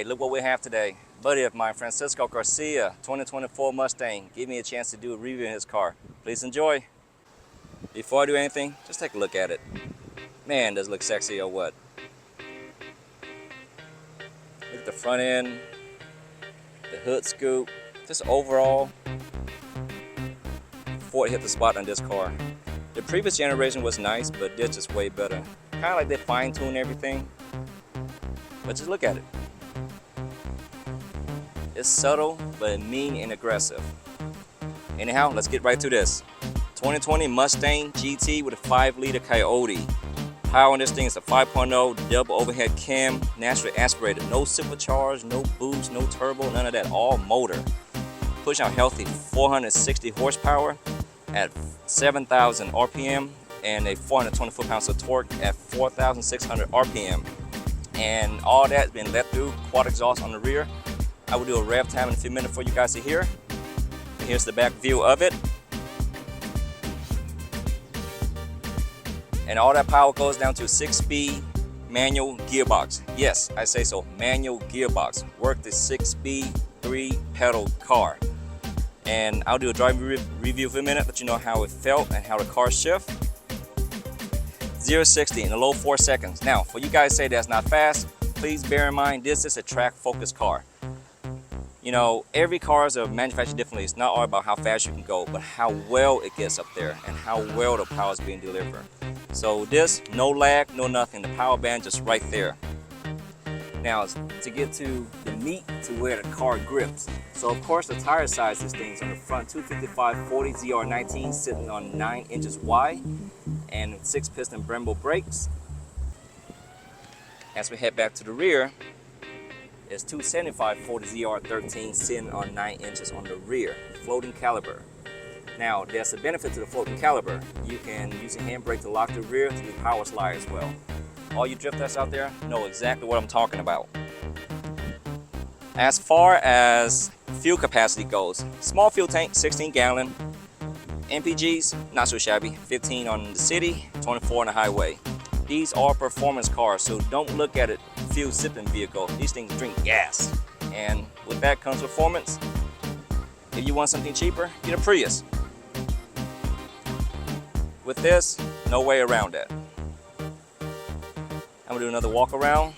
Alright, look what we have today. Buddy of mine, Francisco Garcia, 2024 Mustang. Give me a chance to do a review in his car. Please enjoy. Before I do anything, just take a look at it. Man, does it look sexy or what? Look at the front end, the hood scoop, just overall. Ford hit the spot on this car. The previous generation was nice, but this is way better. Kind of like they fine-tune everything. But just look at it. It's subtle, but mean and aggressive. Anyhow, let's get right to this. 2020 Mustang GT with a 5-liter Coyote. Power on this thing is a 5.0 double overhead cam, naturally aspirated. No supercharged, no boost, no turbo, none of that. All motor. Pushing out healthy 460 horsepower at 7,000 RPM and a 420 foot-pounds of torque at 4,600 RPM. And all that's been let through quad exhaust on the rear. I will do a rev time in a few minutes for you guys to hear. And here's the back view of it. And all that power goes down to a 6-speed manual gearbox. Yes, I say so, manual gearbox. Work the 6-speed, 3-pedal car. And I'll do a driving review for a minute, let you know how it felt and how the car shift. 0-60 in the low 4 seconds. Now, for you guys say that's not fast, please bear in mind this is a track-focused car. You know, every car is manufactured differently. It's not all about how fast you can go, but how well it gets up there and how well the power is being delivered. So this, no lag, no nothing. The power band just right there. Now, to get to the meat to where the car grips. So of course the tire size this thing's on the front 255/40 ZR19 sitting on 9 inches wide and 6-piston Brembo brakes. As we head back to the rear, it's 275/40 ZR13 sitting on 9 inches on the rear, floating caliber. Now there's a benefit to the floating caliber. You can use a handbrake to lock the rear to do power slide as well. All you drifters out there know exactly what I'm talking about. As far as fuel capacity goes, small fuel tank, 16 gallon. MPGs, not so shabby, 15 on the city, 24 on the highway. These are performance cars, so don't look at it fuel sipping vehicle. These things drink gas. And with that comes performance. If you want something cheaper, get a Prius. With this, no way around that. I'm gonna do another walk around,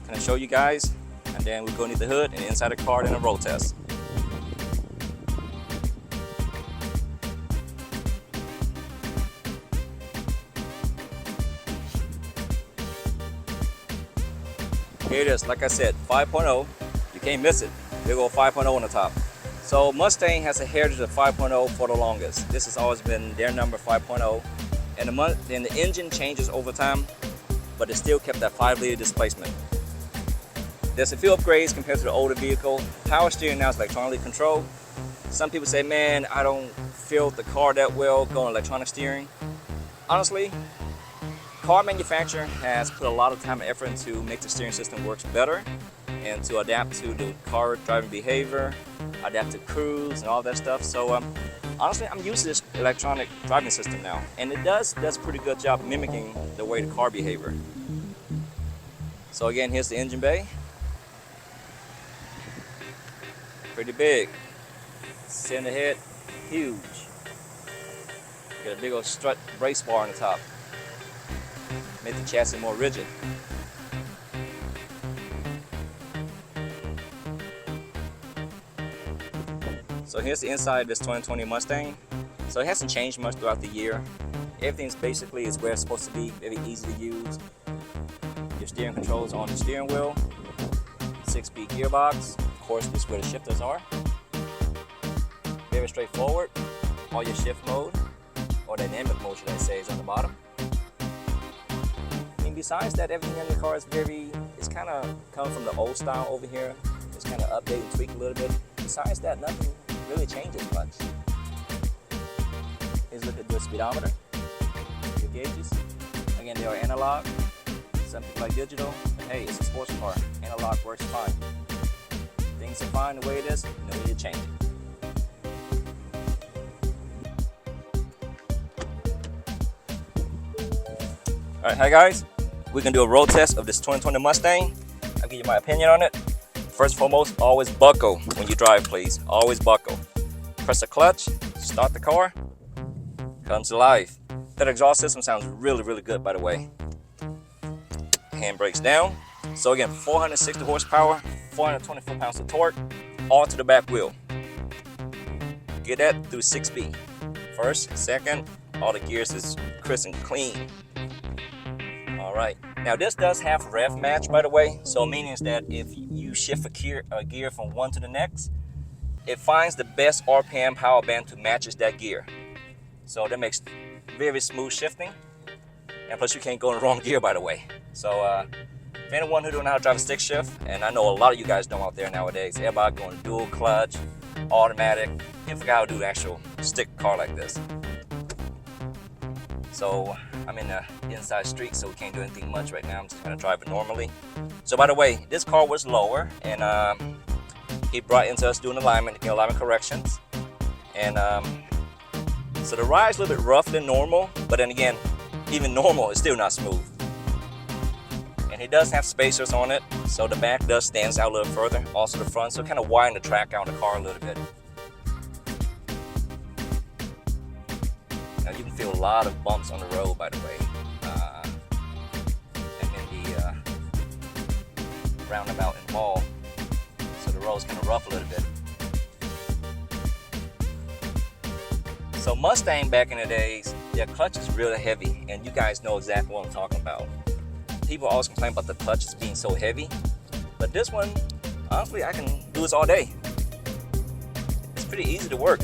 kind of show you guys, and then we'll go underneath the hood and inside the car and a road test. Here it is, like I said, 5.0, you can't miss it. Big old 5.0 on the top. So Mustang has a heritage of 5.0 for the longest. This has always been their number, 5.0. And the engine changes over time, but it still kept that 5-liter displacement. There's a few upgrades compared to the older vehicle. Power steering now is electronically controlled. Some people say, man, I don't feel the car that well going electronic steering. Honestly, car manufacturer has put a lot of time and effort into make the steering system works better and to adapt to the car driving behavior, adapt to cruise and all that stuff. So honestly, I'm used to this electronic driving system now, and it does a pretty good job mimicking the way the car behavior. So again, here's the engine bay. Pretty big. Center head, huge. Got a big old strut brace bar on the top. Make the chassis more rigid. So here's the inside of this 2020 Mustang. So it hasn't changed much throughout the year. Everything's basically is where it's supposed to be, very easy to use. Your steering controls on the steering wheel. 6-speed gearbox. Of course, this is where the shifters are. Very straightforward. All your shift mode, or dynamic mode should I say, is on the bottom. And besides that, everything in the car is it's kind of come from the old style over here. It's kind of updated and tweaked a little bit. Besides that, nothing really changes much. Here's a look at the speedometer, your gauges. Again, they are analog. Some people like digital, but hey, it's a sports car. Analog works fine. Things are fine the way it is, no need to change it. Alright, hi guys. We're gonna do a road test of this 2020 Mustang. I'll give you my opinion on it. First and foremost, always buckle when you drive, please. Always buckle. Press the clutch, start the car, comes to life. That exhaust system sounds really, really good, by the way. Handbrakes down. So again, 460 horsepower, 424 pounds of torque, all to the back wheel. Get that through 6 speed. First, second, all the gears is crisp and clean. All right. Now this does have rev match, by the way. So meaning is that if you shift a gear from one to the next, it finds the best RPM power band to matches that gear. So that makes very smooth shifting. And plus you can't go in the wrong gear, by the way. So if anyone who don't know how to drive a stick shift, and I know a lot of you guys don't out there nowadays, everybody going dual clutch, automatic, you forgot how to do the actual stick car like this. So I'm in the inside street, so we can't do anything much right now. I'm just gonna drive it normally. So by the way, this car was lower, and he brought into us doing alignment corrections. And so the ride's a little bit rougher than normal, but then again, even normal is still not smooth. And it does have spacers on it, so the back does stand out a little further. Also the front, so kind of widen the track out of the car a little bit. Now you can feel a lot of bumps on the road, by the way. And then the roundabout and wall, so the road's kind of rough a little bit. So Mustang back in the days, their clutch is really heavy, and you guys know exactly what I'm talking about. People always complain about the clutches being so heavy, but this one, honestly, I can do this all day. It's pretty easy to work.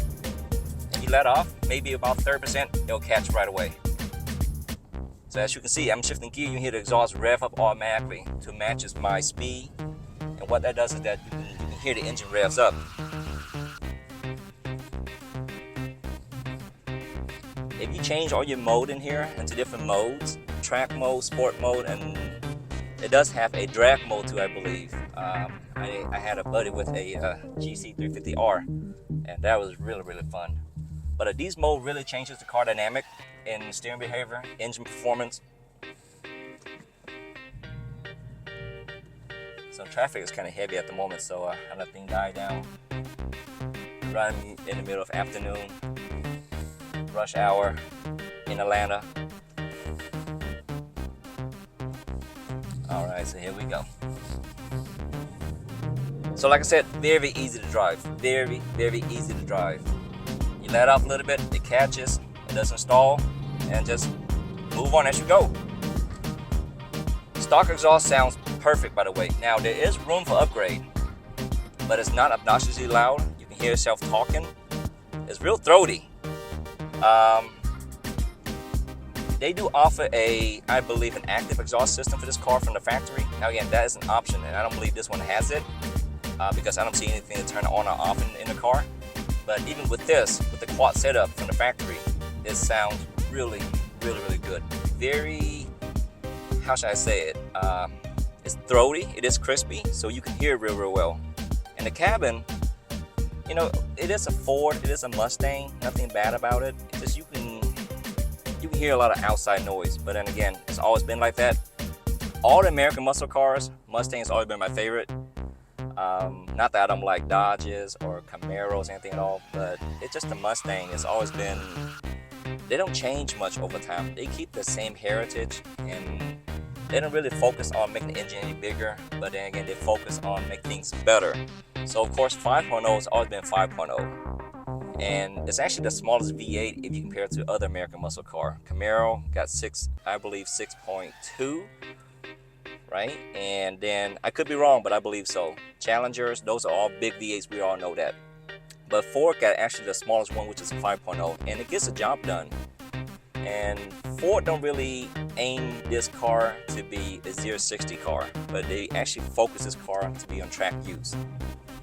And you let off, maybe about 30%, it'll catch right away. So as you can see, I'm shifting gear, you hear the exhaust rev up automatically to matches my speed. And what that does is that you can hear the engine revs up. If you change all your mode in here into different modes, track mode, sport mode, and it does have a drag mode too, I believe. I had a buddy with a GC350R, and that was really, really fun. But these mode really changes the car dynamic in steering behavior, engine performance. So traffic is kind of heavy at the moment, so I let things die down. Running in the middle of afternoon, rush hour in Atlanta. All right, so here we go. So like I said, very easy to drive. Very, very easy to drive. You let off a little bit, it catches, it doesn't stall, and just move on as you go. Stock exhaust sounds perfect, by the way. Now there is room for upgrade, but it's not obnoxiously loud. You can hear yourself talking. It's real throaty. They do offer I believe, an active exhaust system for this car from the factory. Now again, that is an option, and I don't believe this one has it because I don't see anything to turn it on or off in the car. But even with this, with the quad setup from the factory, it sounds really, really, really good. Very, how should I say it? It's throaty, it is crispy, so you can hear it real, real well. And the cabin, you know, it is a Ford, it is a Mustang, nothing bad about it. It's just you can hear a lot of outside noise, but then again, it's always been like that. All the American muscle cars, Mustang's always been my favorite. Not that I don't like Dodges or Camaros, anything at all, but it's just the Mustang. It's always been, they don't change much over time. They keep the same heritage, and they don't really focus on making the engine any bigger, but then again, they focus on making things better. So of course, 5.0 has always been 5.0. And it's actually the smallest V8 if you compare it to other American muscle car. Camaro got I believe 6.2, right? And then, I could be wrong, but I believe so. Challengers, those are all big V8s, we all know that. But Ford got actually the smallest one, which is 5.0, and it gets the job done. And Ford don't really aim this car to be a 0-60 car, but they actually focus this car to be on track use.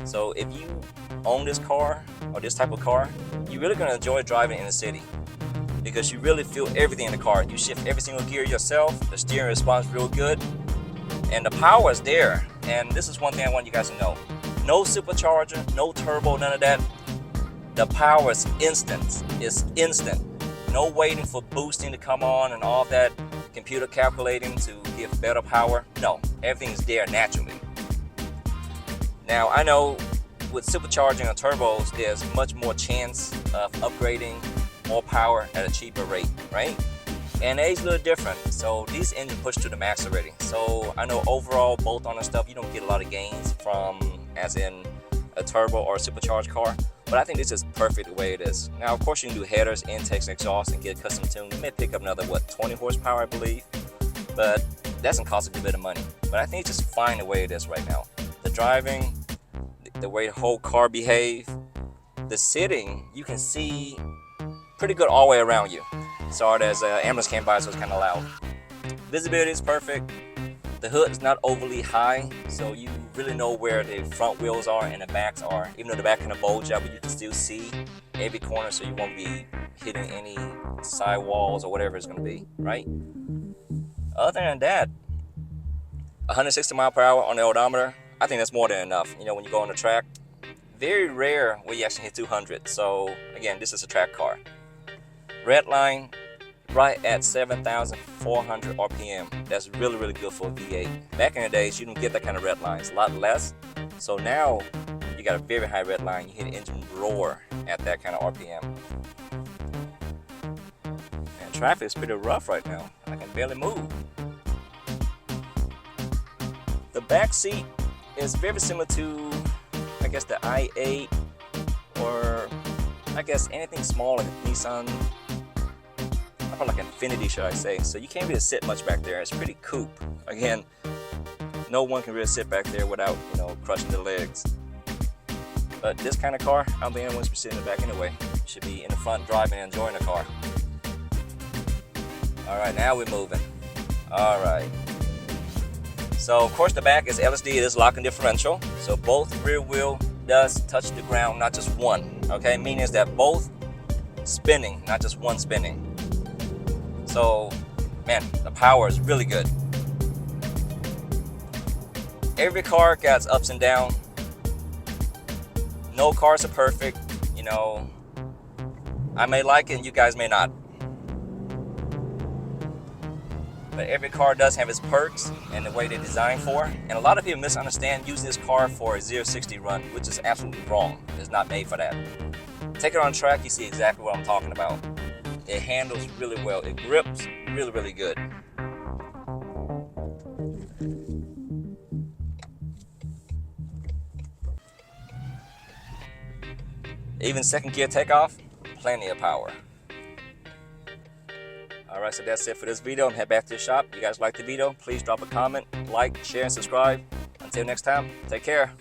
So if you own this car or this type of car, you're really going to enjoy driving in the city because you really feel everything in the car. You shift every single gear yourself, the steering responds real good, and the power is there. And this is one thing I want you guys to know. No supercharger, no turbo, none of that. The power is instant. It's instant. No waiting for boosting to come on and all that computer calculating to give better power. No, everything is there naturally. Now I know with supercharging or turbos, there's much more chance of upgrading more power at a cheaper rate, right? And age a little different, so these engines push to the max already. So I know overall, both on and stuff, you don't get a lot of gains from, as in a turbo or a supercharged car. But I think this is perfect the way it is. Now, of course, you can do headers, intakes, exhaust, and get a custom tune. You may pick up another, what, 20 horsepower, I believe. But that doesn't cost a good bit of money. But I think it's just fine the way it is right now. The driving, the way the whole car behaves, the sitting, you can see pretty good all the way around you. Sorry, there's an ambulance came by, so it's kind of loud. Visibility is perfect. The hood is not overly high, so you really know where the front wheels are and the backs are. Even though the back kind of bulge out, but you can still see every corner, so you won't be hitting any side walls or whatever it's going to be, right? Other than that, 160 mile per hour on the odometer, I think that's more than enough. You know, when you go on the track, very rare where you actually hit 200. So again, this is a track car. Red line right at 7,400 RPM. That's really, really good for a V8. Back in the days, you didn't get that kind of red line. It's a lot less. So now you got a very high red line. You hit the engine roar at that kind of RPM. And traffic is pretty rough right now. I can barely move. The back seat is very similar to, I guess, the i8 or I guess anything small like a Nissan. Like Infinity, should I say. So you can't really sit much back there. It's pretty coupe. Again, no one can really sit back there without, you know, crushing the legs. But this kind of car, I don't think anyone's sitting in the back anyway. You should be in the front driving and enjoying the car. All right, now we're moving. All right. So of course the back is LSD. It is locking differential. So both rear wheel does touch the ground, not just one. Okay, meaning that both spinning, not just one spinning. So, man, the power is really good. Every car gets ups and downs. No cars are perfect. You know, I may like it and you guys may not. But every car does have its perks and the way they're designed for. And a lot of people misunderstand using this car for a 0-60 run, which is absolutely wrong. It's not made for that. Take it on track, you see exactly what I'm talking about. It handles really well. It grips really, really good. Even second gear takeoff, plenty of power. All right, so that's it for this video. I'm head back to the shop. If you guys like the video, please drop a comment, like, share, and subscribe. Until next time, take care.